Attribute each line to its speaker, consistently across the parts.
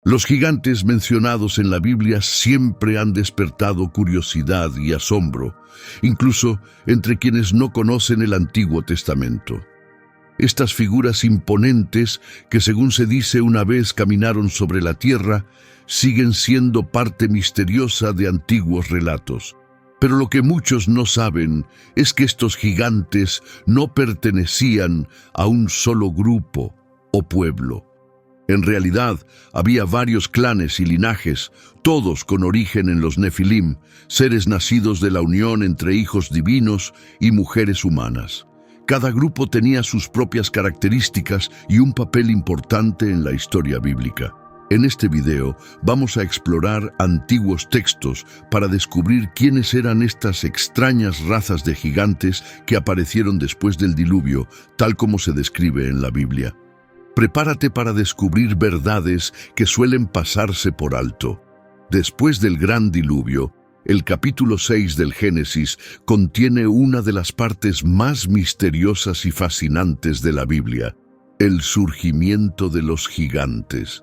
Speaker 1: Los gigantes mencionados en la Biblia siempre han despertado curiosidad y asombro, incluso entre quienes no conocen el Antiguo Testamento. Estas figuras imponentes, que según se dice una vez caminaron sobre la tierra, siguen siendo parte misteriosa de antiguos relatos. Pero lo que muchos no saben es que estos gigantes no pertenecían a un solo grupo o pueblo. En realidad, había varios clanes y linajes, todos con origen en los Nefilim, seres nacidos de la unión entre hijos divinos y mujeres humanas. Cada grupo tenía sus propias características y un papel importante en la historia bíblica. En este video vamos a explorar antiguos textos para descubrir quiénes eran estas extrañas razas de gigantes que aparecieron después del diluvio, tal como se describe en la Biblia. Prepárate para descubrir verdades que suelen pasarse por alto. Después del gran diluvio, el capítulo 6 del Génesis contiene una de las partes más misteriosas y fascinantes de la Biblia, el surgimiento de los gigantes.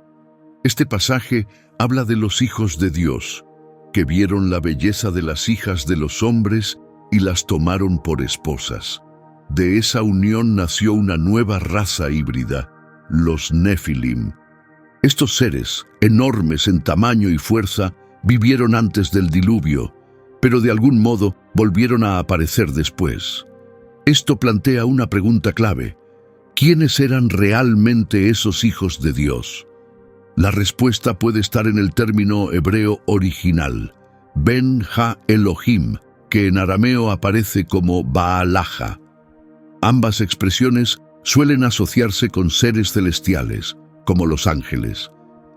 Speaker 1: Este pasaje habla de los hijos de Dios, que vieron la belleza de las hijas de los hombres y las tomaron por esposas. De esa unión nació una nueva raza híbrida, los Nefilim. Estos seres, enormes en tamaño y fuerza, vivieron antes del diluvio, pero de algún modo volvieron a aparecer después. Esto plantea una pregunta clave: ¿quiénes eran realmente esos hijos de Dios? La respuesta puede estar en el término hebreo original, Ben Ha Elohim, que en arameo aparece como Baalaja. Ambas expresiones suelen asociarse con seres celestiales, como los ángeles.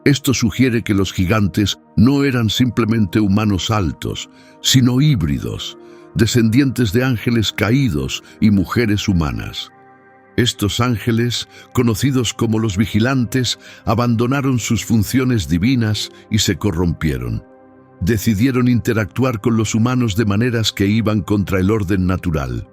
Speaker 1: Esto sugiere que los gigantes no eran simplemente humanos altos, sino híbridos, descendientes de ángeles caídos y mujeres humanas. Estos ángeles, conocidos como los vigilantes, abandonaron sus funciones divinas y se corrompieron. Decidieron interactuar con los humanos de maneras que iban contra el orden natural.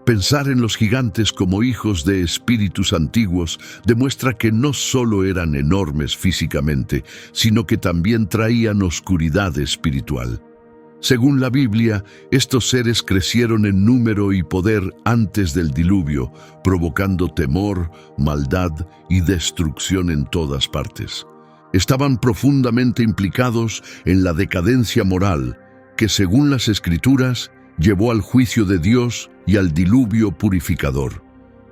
Speaker 1: Pensar en los gigantes como hijos de espíritus antiguos demuestra que no solo eran enormes físicamente, sino que también traían oscuridad espiritual. Según la Biblia, estos seres crecieron en número y poder antes del diluvio, provocando temor, maldad y destrucción en todas partes. Estaban profundamente implicados en la decadencia moral, que según las Escrituras, llevó al juicio de Dios y al diluvio purificador.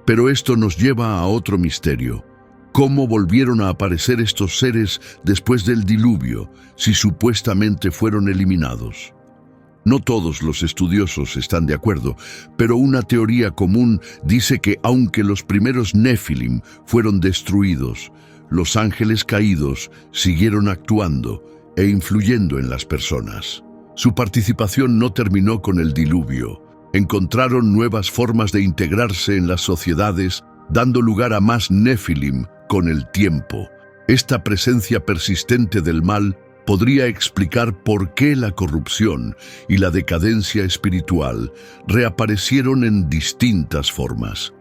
Speaker 1: Pero esto nos lleva a otro misterio. ¿Cómo volvieron a aparecer estos seres después del diluvio, si supuestamente fueron eliminados? No todos los estudiosos están de acuerdo, pero una teoría común dice que aunque los primeros Nefilim fueron destruidos, los ángeles caídos siguieron actuando e influyendo en las personas. Su participación no terminó con el diluvio. Encontraron nuevas formas de integrarse en las sociedades, dando lugar a más Nefilim con el tiempo. Esta presencia persistente del mal podría explicar por qué la corrupción y la decadencia espiritual reaparecieron en distintas formas.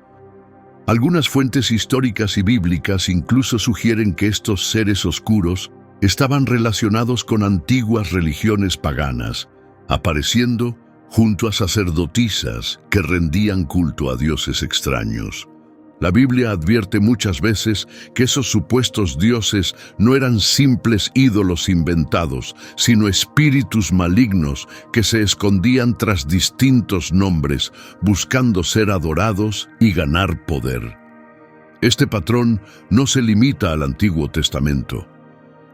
Speaker 1: Algunas fuentes históricas y bíblicas incluso sugieren que estos seres oscuros estaban relacionados con antiguas religiones paganas, apareciendo junto a sacerdotisas que rendían culto a dioses extraños. La Biblia advierte muchas veces que esos supuestos dioses no eran simples ídolos inventados, sino espíritus malignos que se escondían tras distintos nombres, buscando ser adorados y ganar poder. Este patrón no se limita al Antiguo Testamento.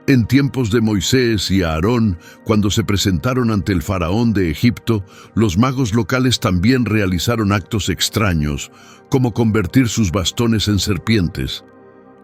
Speaker 1: En tiempos de Moisés y Aarón, cuando se presentaron ante el faraón de Egipto, los magos locales también realizaron actos extraños, como convertir sus bastones en serpientes.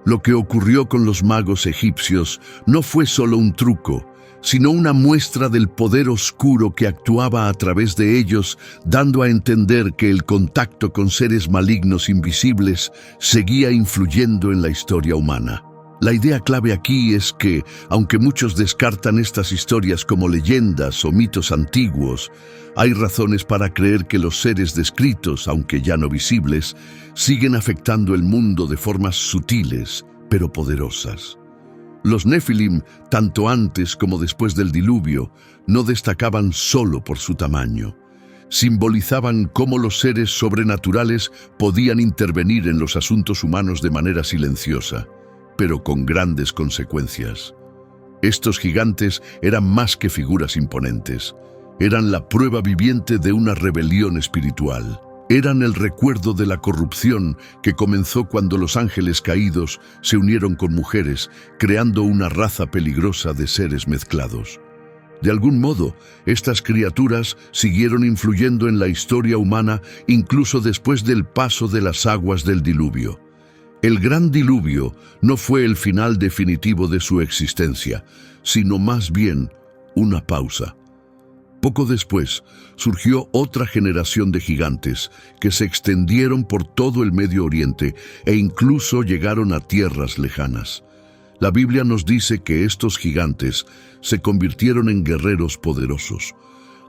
Speaker 1: Lo que ocurrió con los magos egipcios no fue solo un truco, sino una muestra del poder oscuro que actuaba a través de ellos, dando a entender que el contacto con seres malignos invisibles seguía influyendo en la historia humana. La idea clave aquí es que, aunque muchos descartan estas historias como leyendas o mitos antiguos, hay razones para creer que los seres descritos, aunque ya no visibles, siguen afectando el mundo de formas sutiles, pero poderosas. Los Nefilim, tanto antes como después del diluvio, no destacaban solo por su tamaño. Simbolizaban cómo los seres sobrenaturales podían intervenir en los asuntos humanos de manera silenciosa, pero con grandes consecuencias. Estos gigantes eran más que figuras imponentes. Eran la prueba viviente de una rebelión espiritual. Eran el recuerdo de la corrupción que comenzó cuando los ángeles caídos se unieron con mujeres, creando una raza peligrosa de seres mezclados. De algún modo, estas criaturas siguieron influyendo en la historia humana incluso después del paso de las aguas del diluvio. El gran diluvio no fue el final definitivo de su existencia, sino más bien una pausa. Poco después, surgió otra generación de gigantes que se extendieron por todo el Medio Oriente e incluso llegaron a tierras lejanas. La Biblia nos dice que estos gigantes se convirtieron en guerreros poderosos.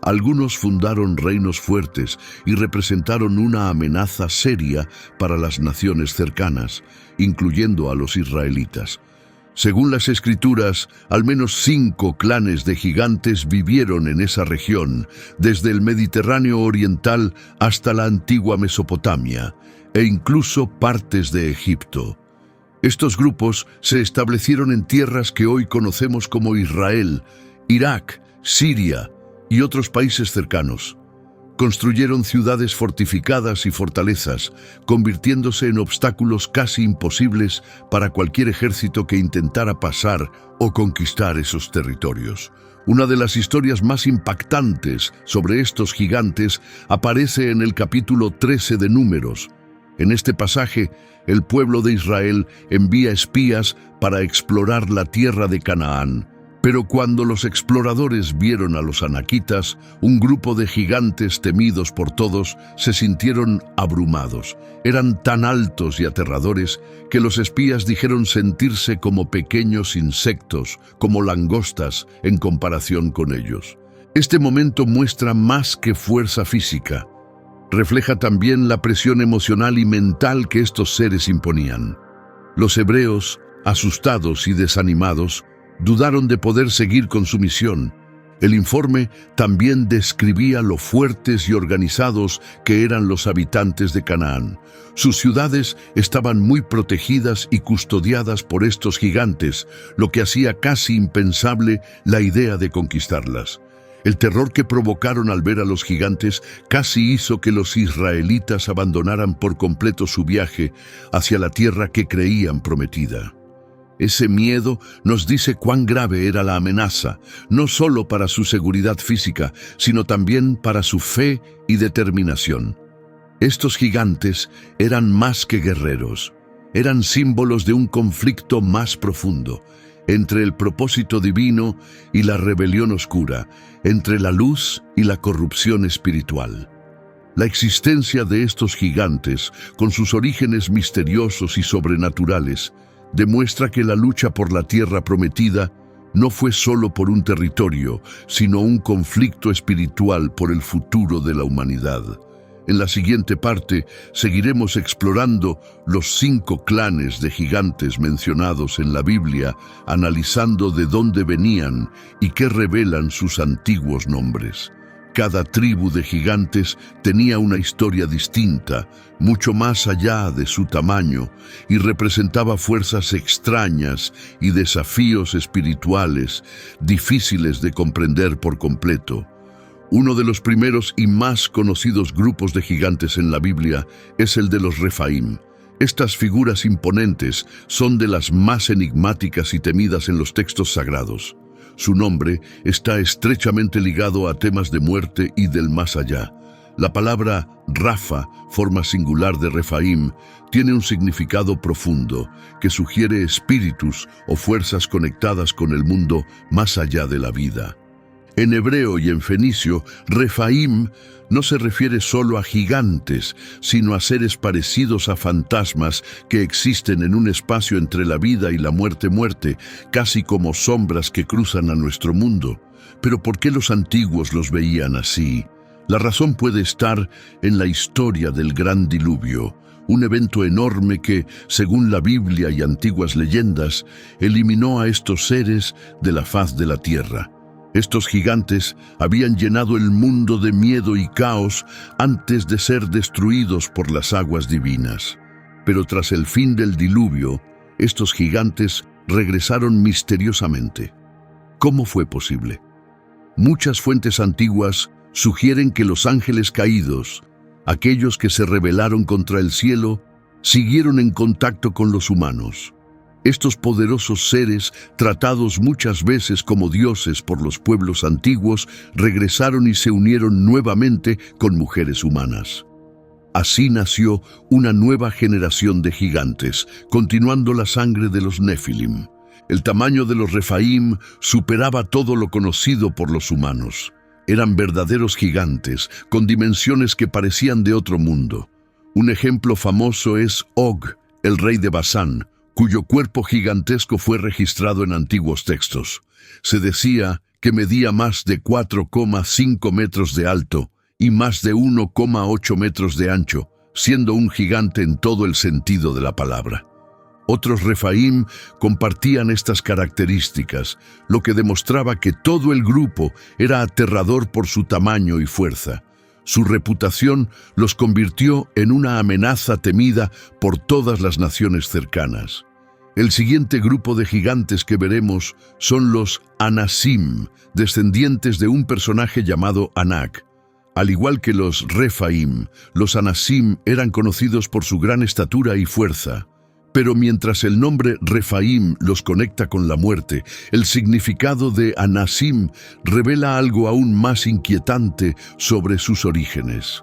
Speaker 1: Algunos fundaron reinos fuertes y representaron una amenaza seria para las naciones cercanas, incluyendo a los israelitas. Según las Escrituras, al menos 5 clanes de gigantes vivieron en esa región, desde el Mediterráneo oriental hasta la antigua Mesopotamia, e incluso partes de Egipto. Estos grupos se establecieron en tierras que hoy conocemos como Israel, Irak, Siria y otros países cercanos. Construyeron ciudades fortificadas y fortalezas, convirtiéndose en obstáculos casi imposibles para cualquier ejército que intentara pasar o conquistar esos territorios. Una de las historias más impactantes sobre estos gigantes aparece en el capítulo 13 de Números. En este pasaje, el pueblo de Israel envía espías para explorar la tierra de Canaán. Pero cuando los exploradores vieron a los anaquitas, un grupo de gigantes temidos por todos, se sintieron abrumados. Eran tan altos y aterradores que los espías dijeron sentirse como pequeños insectos, como langostas, en comparación con ellos. Este momento muestra más que fuerza física. Refleja también la presión emocional y mental que estos seres imponían. Los hebreos, asustados y desanimados, dudaron de poder seguir con su misión. El informe también describía lo fuertes y organizados que eran los habitantes de Canaán. Sus ciudades estaban muy protegidas y custodiadas por estos gigantes, lo que hacía casi impensable la idea de conquistarlas. El terror que provocaron al ver a los gigantes casi hizo que los israelitas abandonaran por completo su viaje hacia la tierra que creían prometida. Ese miedo nos dice cuán grave era la amenaza, no solo para su seguridad física, sino también para su fe y determinación. Estos gigantes eran más que guerreros, eran símbolos de un conflicto más profundo, entre el propósito divino y la rebelión oscura, entre la luz y la corrupción espiritual. La existencia de estos gigantes, con sus orígenes misteriosos y sobrenaturales, demuestra que la lucha por la tierra prometida no fue solo por un territorio, sino un conflicto espiritual por el futuro de la humanidad. En la siguiente parte seguiremos explorando los 5 clanes de gigantes mencionados en la Biblia, analizando de dónde venían y qué revelan sus antiguos nombres. Cada tribu de gigantes tenía una historia distinta, mucho más allá de su tamaño, y representaba fuerzas extrañas y desafíos espirituales difíciles de comprender por completo. Uno de los primeros y más conocidos grupos de gigantes en la Biblia es el de los Refaim. Estas figuras imponentes son de las más enigmáticas y temidas en los textos sagrados. Su nombre está estrechamente ligado a temas de muerte y del más allá. La palabra Rafa, forma singular de Refaim, tiene un significado profundo que sugiere espíritus o fuerzas conectadas con el mundo más allá de la vida. En hebreo y en fenicio, Refaim no se refiere solo a gigantes, sino a seres parecidos a fantasmas que existen en un espacio entre la vida y la muerte, casi como sombras que cruzan a nuestro mundo. Pero ¿por qué los antiguos los veían así? La razón puede estar en la historia del gran diluvio. un evento enorme que, según la Biblia y antiguas leyendas, eliminó a estos seres de la faz de la tierra. Estos gigantes habían llenado el mundo de miedo y caos antes de ser destruidos por las aguas divinas. Pero tras el fin del diluvio, estos gigantes regresaron misteriosamente. ¿Cómo fue posible? Muchas fuentes antiguas sugieren que los ángeles caídos, aquellos que se rebelaron contra el cielo, siguieron en contacto con los humanos. Estos poderosos seres, tratados muchas veces como dioses por los pueblos antiguos, regresaron y se unieron nuevamente con mujeres humanas. Así nació una nueva generación de gigantes, continuando la sangre de los Nefilim. El tamaño de los Refaim superaba todo lo conocido por los humanos. Eran verdaderos gigantes, con dimensiones que parecían de otro mundo. Un ejemplo famoso es Og, el rey de Basán, cuyo cuerpo gigantesco fue registrado en antiguos textos. Se decía que medía más de 4,5 metros de alto y más de 1,8 metros de ancho, siendo un gigante en todo el sentido de la palabra. Otros Refaim compartían estas características, lo que demostraba que todo el grupo era aterrador por su tamaño y fuerza. Su reputación los convirtió en una amenaza temida por todas las naciones cercanas. El siguiente grupo de gigantes que veremos son los Anasim, descendientes de un personaje llamado Anak. Al igual que los Refaim, los Anasim eran conocidos por su gran estatura y fuerza. Pero mientras el nombre Refaim los conecta con la muerte, el significado de Anasim revela algo aún más inquietante sobre sus orígenes.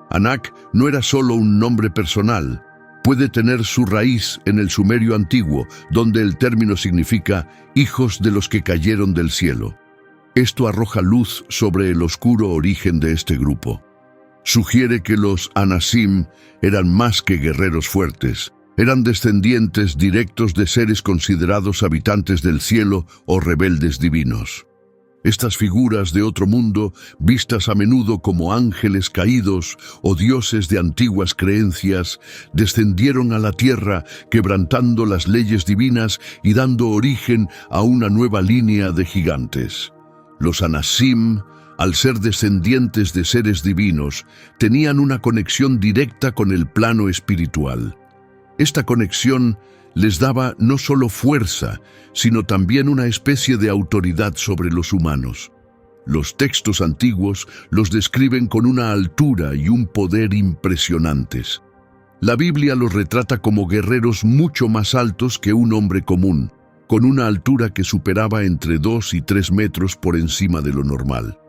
Speaker 1: Anak no era solo un nombre personal, puede tener su raíz en el sumerio antiguo, donde el término significa hijos de los que cayeron del cielo. Esto arroja luz sobre el oscuro origen de este grupo. Sugiere que los Anasim eran más que guerreros fuertes. Eran descendientes directos de seres considerados habitantes del cielo o rebeldes divinos. Estas figuras de otro mundo, vistas a menudo como ángeles caídos o dioses de antiguas creencias, descendieron a la tierra quebrantando las leyes divinas y dando origen a una nueva línea de gigantes. Los Anasim, al ser descendientes de seres divinos, tenían una conexión directa con el plano espiritual. Esta conexión les daba no solo fuerza, sino también una especie de autoridad sobre los humanos. Los textos antiguos los describen con una altura y un poder impresionantes. La Biblia los retrata como guerreros mucho más altos que un hombre común, con una altura que superaba entre 2 y 3 metros por encima de lo normal.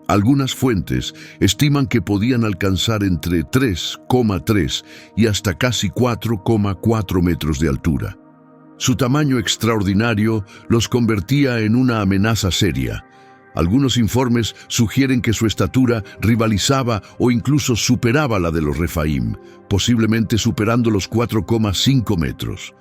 Speaker 1: Algunas fuentes estiman que podían alcanzar entre 3,3 y hasta casi 4,4 metros de altura. Su tamaño extraordinario los convertía en una amenaza seria. Algunos informes sugieren que su estatura rivalizaba o incluso superaba la de los Refaim, posiblemente superando los 4,5 metros.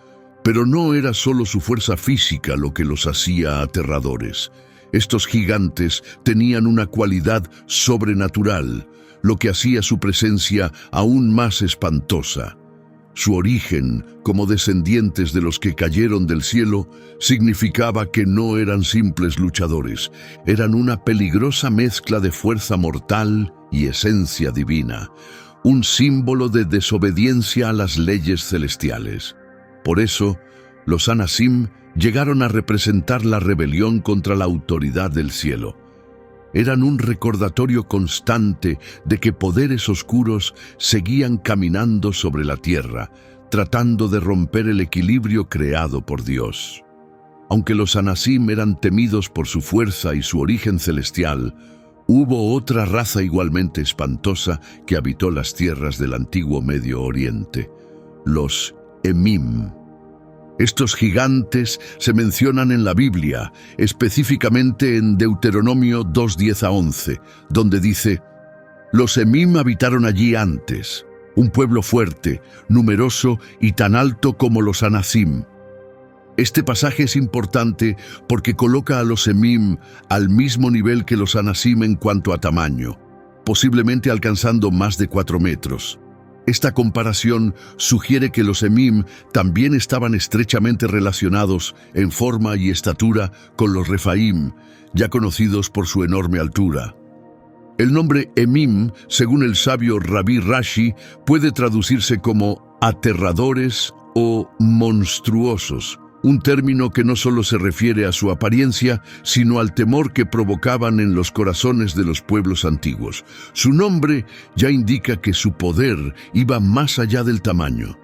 Speaker 1: Pero no era solo su fuerza física lo que los hacía aterradores. Estos gigantes tenían una cualidad sobrenatural, lo que hacía su presencia aún más espantosa. Su origen, como descendientes de los que cayeron del cielo, significaba que no eran simples luchadores, eran una peligrosa mezcla de fuerza mortal y esencia divina, un símbolo de desobediencia a las leyes celestiales. Por eso, los Anasim llegaron a representar la rebelión contra la autoridad del cielo. Eran un recordatorio constante de que poderes oscuros seguían caminando sobre la tierra, tratando de romper el equilibrio creado por Dios. Aunque los Anasim eran temidos por su fuerza y su origen celestial, hubo otra raza igualmente espantosa que habitó las tierras del antiguo Medio Oriente, los Emim. Estos gigantes se mencionan en la Biblia, específicamente en Deuteronomio 2:10-11, donde dice: «Los Emim habitaron allí antes, un pueblo fuerte, numeroso y tan alto como los Anasim». Este pasaje es importante porque coloca a los Emim al mismo nivel que los Anasim en cuanto a tamaño, posiblemente alcanzando más de 4 metros. Esta comparación sugiere que los Emim también estaban estrechamente relacionados en forma y estatura con los Refaim, ya conocidos por su enorme altura. El nombre Emim, según el sabio Rabbi Rashi, puede traducirse como aterradores o monstruosos, un término que no solo se refiere a su apariencia, sino al temor que provocaban en los corazones de los pueblos antiguos. Su nombre ya indica que su poder iba más allá del tamaño.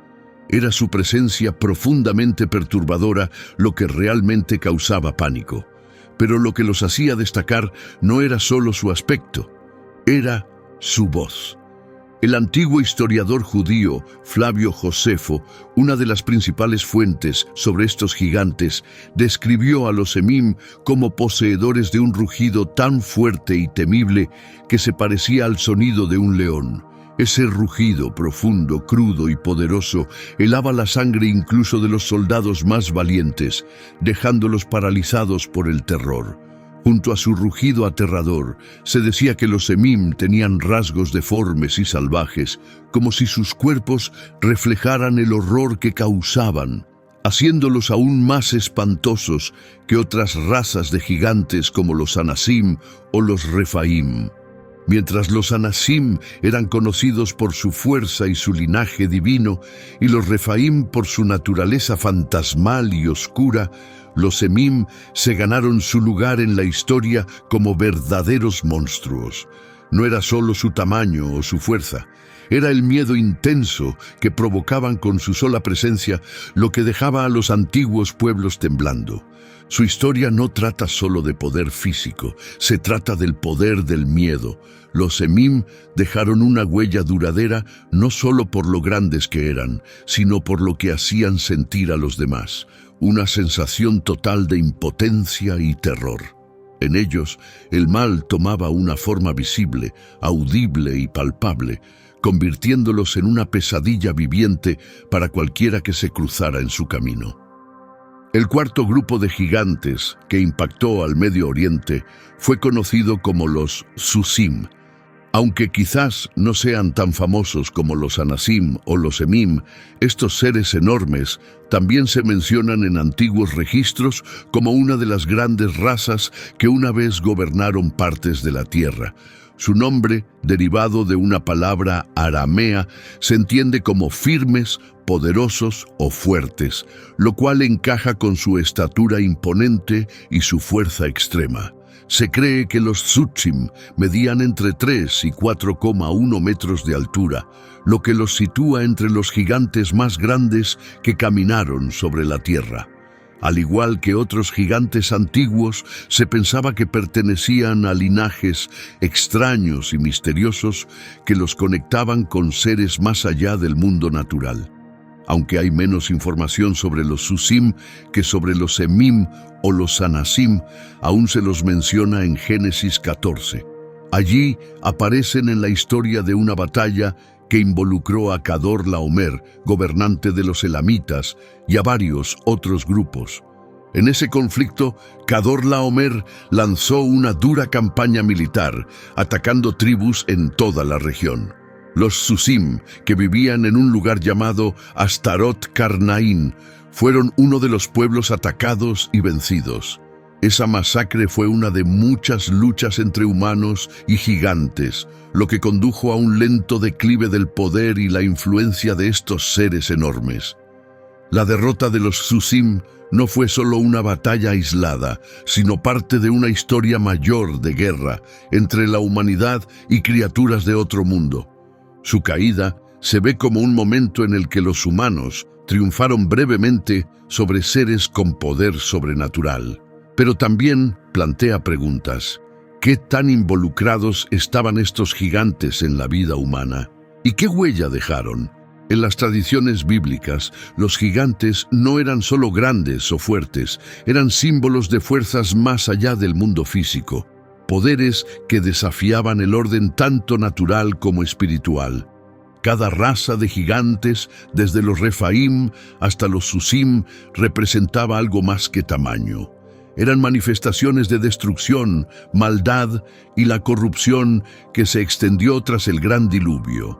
Speaker 1: Era su presencia profundamente perturbadora lo que realmente causaba pánico. Pero lo que los hacía destacar no era solo su aspecto, era su voz. El antiguo historiador judío Flavio Josefo, una de las principales fuentes sobre estos gigantes, describió a los Emim como poseedores de un rugido tan fuerte y temible que se parecía al sonido de un león. Ese rugido profundo, crudo y poderoso helaba la sangre incluso de los soldados más valientes, dejándolos paralizados por el terror. Junto a su rugido aterrador, se decía que los Emim tenían rasgos deformes y salvajes, como si sus cuerpos reflejaran el horror que causaban, haciéndolos aún más espantosos que otras razas de gigantes como los Anasim o los Refaim. Mientras los Anasim eran conocidos por su fuerza y su linaje divino, y los Refaim por su naturaleza fantasmal y oscura, los Emim se ganaron su lugar en la historia como verdaderos monstruos. No era solo su tamaño o su fuerza, era el miedo intenso que provocaban con su sola presencia lo que dejaba a los antiguos pueblos temblando. Su historia no trata solo de poder físico, se trata del poder del miedo. Los Emim dejaron una huella duradera no solo por lo grandes que eran, sino por lo que hacían sentir a los demás. Una sensación total de impotencia y terror. En ellos, el mal tomaba una forma visible, audible y palpable, convirtiéndolos en una pesadilla viviente para cualquiera que se cruzara en su camino. El cuarto grupo de gigantes que impactó al Medio Oriente fue conocido como los Susim. Aunque quizás no sean tan famosos como los Anasim o los Emim, estos seres enormes también se mencionan en antiguos registros como una de las grandes razas que una vez gobernaron partes de la tierra. Su nombre, derivado de una palabra aramea, se entiende como firmes, poderosos o fuertes, lo cual encaja con su estatura imponente y su fuerza extrema. Se cree que los Tsutzim medían entre 3 y 4,1 metros de altura, lo que los sitúa entre los gigantes más grandes que caminaron sobre la tierra. Al igual que otros gigantes antiguos, se pensaba que pertenecían a linajes extraños y misteriosos que los conectaban con seres más allá del mundo natural. Aunque hay menos información sobre los Susim que sobre los Emim o los Anasim, aún se los menciona en Génesis 14. Allí aparecen en la historia de una batalla que involucró a Cador Laomer, gobernante de los elamitas, y a varios otros grupos. En ese conflicto, Cador Laomer lanzó una dura campaña militar, atacando tribus en toda la región. Los Susim, que vivían en un lugar llamado Astarot Karnaim, fueron uno de los pueblos atacados y vencidos. Esa masacre fue una de muchas luchas entre humanos y gigantes, lo que condujo a un lento declive del poder y la influencia de estos seres enormes. La derrota de los Susim no fue solo una batalla aislada, sino parte de una historia mayor de guerra entre la humanidad y criaturas de otro mundo. Su caída se ve como un momento en el que los humanos triunfaron brevemente sobre seres con poder sobrenatural. Pero también plantea preguntas. ¿Qué tan involucrados estaban estos gigantes en la vida humana? ¿Y qué huella dejaron? En las tradiciones bíblicas, los gigantes no eran solo grandes o fuertes, eran símbolos de fuerzas más allá del mundo físico. Poderes que desafiaban el orden tanto natural como espiritual. Cada raza de gigantes, desde los Refaim hasta los Susim, representaba algo más que tamaño. Eran manifestaciones de destrucción, maldad y la corrupción que se extendió tras el gran diluvio.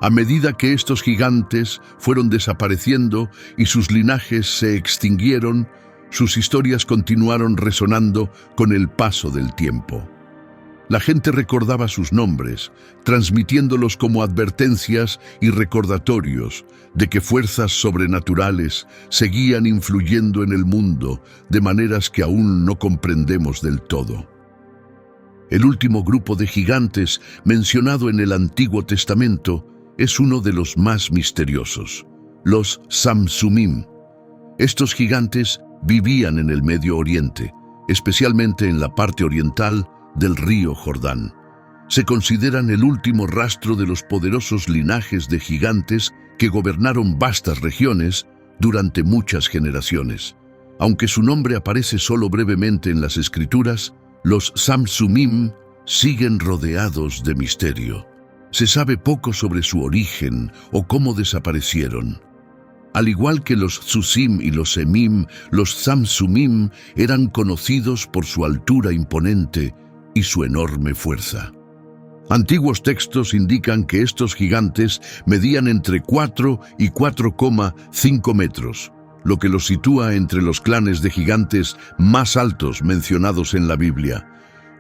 Speaker 1: A medida que estos gigantes fueron desapareciendo y sus linajes se extinguieron, sus historias continuaron resonando con el paso del tiempo. La gente recordaba sus nombres, transmitiéndolos como advertencias y recordatorios de que fuerzas sobrenaturales seguían influyendo en el mundo de maneras que aún no comprendemos del todo. El último grupo de gigantes mencionado en el Antiguo Testamento es uno de los más misteriosos, los Samsumim. Estos gigantes vivían en el Medio Oriente, especialmente en la parte oriental del río Jordán. Se consideran el último rastro de los poderosos linajes de gigantes que gobernaron vastas regiones durante muchas generaciones. Aunque su nombre aparece solo brevemente en las Escrituras, los Samsumim siguen rodeados de misterio. Se sabe poco sobre su origen o cómo desaparecieron. Al igual que los Tsusim y los Emim, los Samsumim eran conocidos por su altura imponente y su enorme fuerza. Antiguos textos indican que estos gigantes medían entre 4 y 4,5 metros, lo que los sitúa entre los clanes de gigantes más altos mencionados en la Biblia.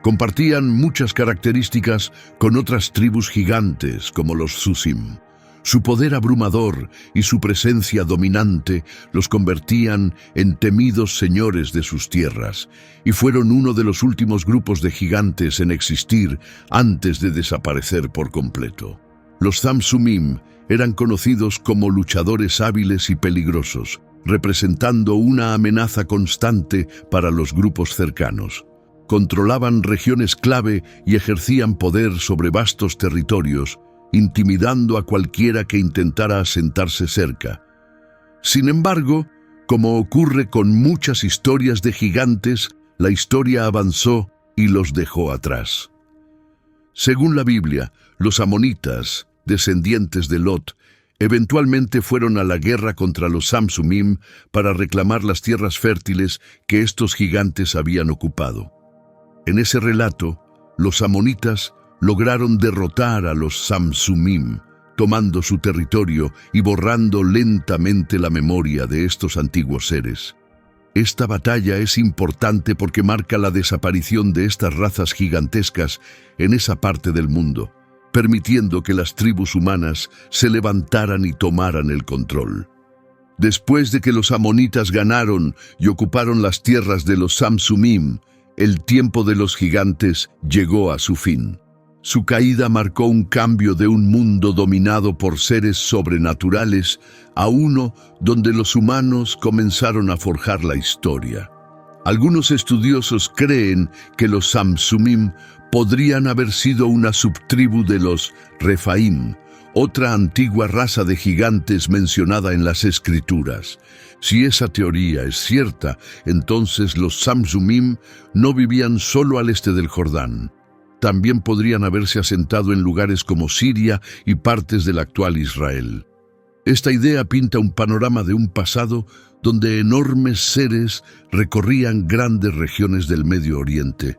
Speaker 1: Compartían muchas características con otras tribus gigantes como los Tsusim. Su poder abrumador y su presencia dominante los convertían en temidos señores de sus tierras, y fueron uno de los últimos grupos de gigantes en existir antes de desaparecer por completo. Los Samsumim eran conocidos como luchadores hábiles y peligrosos, representando una amenaza constante para los grupos cercanos. Controlaban regiones clave y ejercían poder sobre vastos territorios, intimidando a cualquiera que intentara asentarse cerca. Sin embargo, como ocurre con muchas historias de gigantes, la historia avanzó y los dejó atrás. Según la Biblia, los amonitas, descendientes de Lot, eventualmente fueron a la guerra contra los Samsumim para reclamar las tierras fértiles que estos gigantes habían ocupado. En ese relato, los amonitas lograron derrotar a los Samsumim, tomando su territorio y borrando lentamente la memoria de estos antiguos seres. Esta batalla es importante porque marca la desaparición de estas razas gigantescas en esa parte del mundo, permitiendo que las tribus humanas se levantaran y tomaran el control. Después de que los amonitas ganaron y ocuparon las tierras de los Samsumim, el tiempo de los gigantes llegó a su fin. Su caída marcó un cambio de un mundo dominado por seres sobrenaturales a uno donde los humanos comenzaron a forjar la historia. Algunos estudiosos creen que los Samsumim podrían haber sido una subtribu de los Refaim, otra antigua raza de gigantes mencionada en las Escrituras. Si esa teoría es cierta, entonces los Samsumim no vivían solo al este del Jordán. También podrían haberse asentado en lugares como Siria y partes del actual Israel. Esta idea pinta un panorama de un pasado donde enormes seres recorrían grandes regiones del Medio Oriente.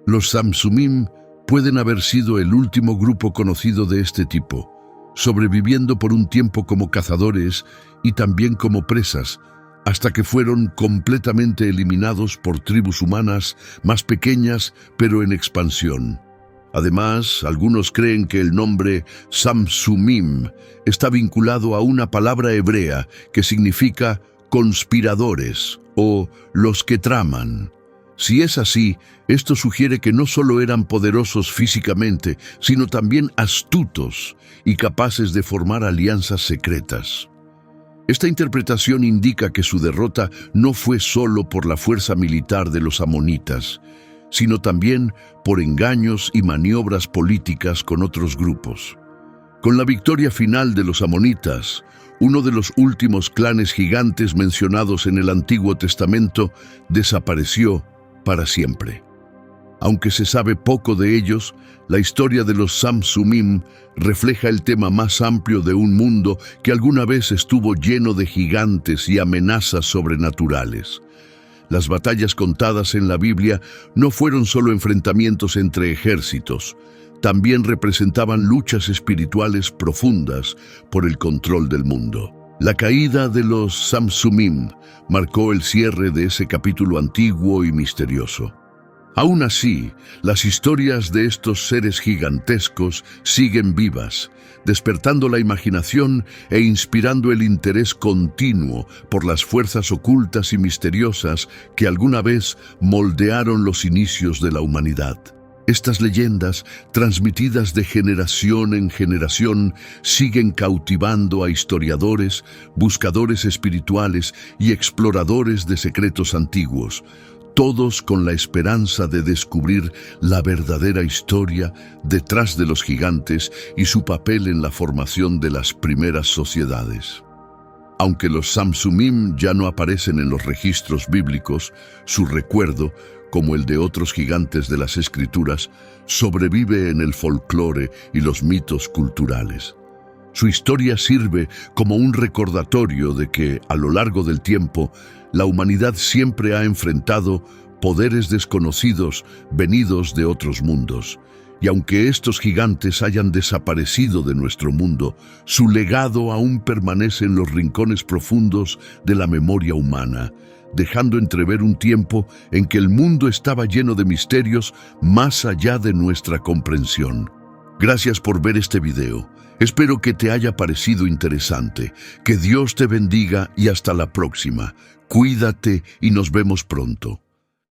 Speaker 1: Los Samsumim pueden haber sido el último grupo conocido de este tipo, sobreviviendo por un tiempo como cazadores y también como presas, hasta que fueron completamente eliminados por tribus humanas más pequeñas pero en expansión. Además, algunos creen que el nombre Samsumim está vinculado a una palabra hebrea que significa conspiradores o los que traman. Si es así, esto sugiere que no solo eran poderosos físicamente, sino también astutos y capaces de formar alianzas secretas. Esta interpretación indica que su derrota no fue solo por la fuerza militar de los amonitas, sino también por engaños y maniobras políticas con otros grupos. Con la victoria final de los amonitas, uno de los últimos clanes gigantes mencionados en el Antiguo Testamento desapareció para siempre. Aunque se sabe poco de ellos, la historia de los Samsumim refleja el tema más amplio de un mundo que alguna vez estuvo lleno de gigantes y amenazas sobrenaturales. Las batallas contadas en la Biblia no fueron solo enfrentamientos entre ejércitos, también representaban luchas espirituales profundas por el control del mundo. La caída de los Samsumim marcó el cierre de ese capítulo antiguo y misterioso. Aún así, las historias de estos seres gigantescos siguen vivas, despertando la imaginación e inspirando el interés continuo por las fuerzas ocultas y misteriosas que alguna vez moldearon los inicios de la humanidad. Estas leyendas, transmitidas de generación en generación, siguen cautivando a historiadores, buscadores espirituales y exploradores de secretos antiguos, todos con la esperanza de descubrir la verdadera historia detrás de los gigantes y su papel en la formación de las primeras sociedades. Aunque los Samsumim ya no aparecen en los registros bíblicos, su recuerdo, como el de otros gigantes de las Escrituras, sobrevive en el folclore y los mitos culturales. Su historia sirve como un recordatorio de que, a lo largo del tiempo, la humanidad siempre ha enfrentado poderes desconocidos venidos de otros mundos. Y aunque estos gigantes hayan desaparecido de nuestro mundo, su legado aún permanece en los rincones profundos de la memoria humana, dejando entrever un tiempo en que el mundo estaba lleno de misterios más allá de nuestra comprensión. Gracias por ver este video. Espero que te haya parecido interesante. Que Dios te bendiga y hasta la próxima. Cuídate y nos vemos pronto.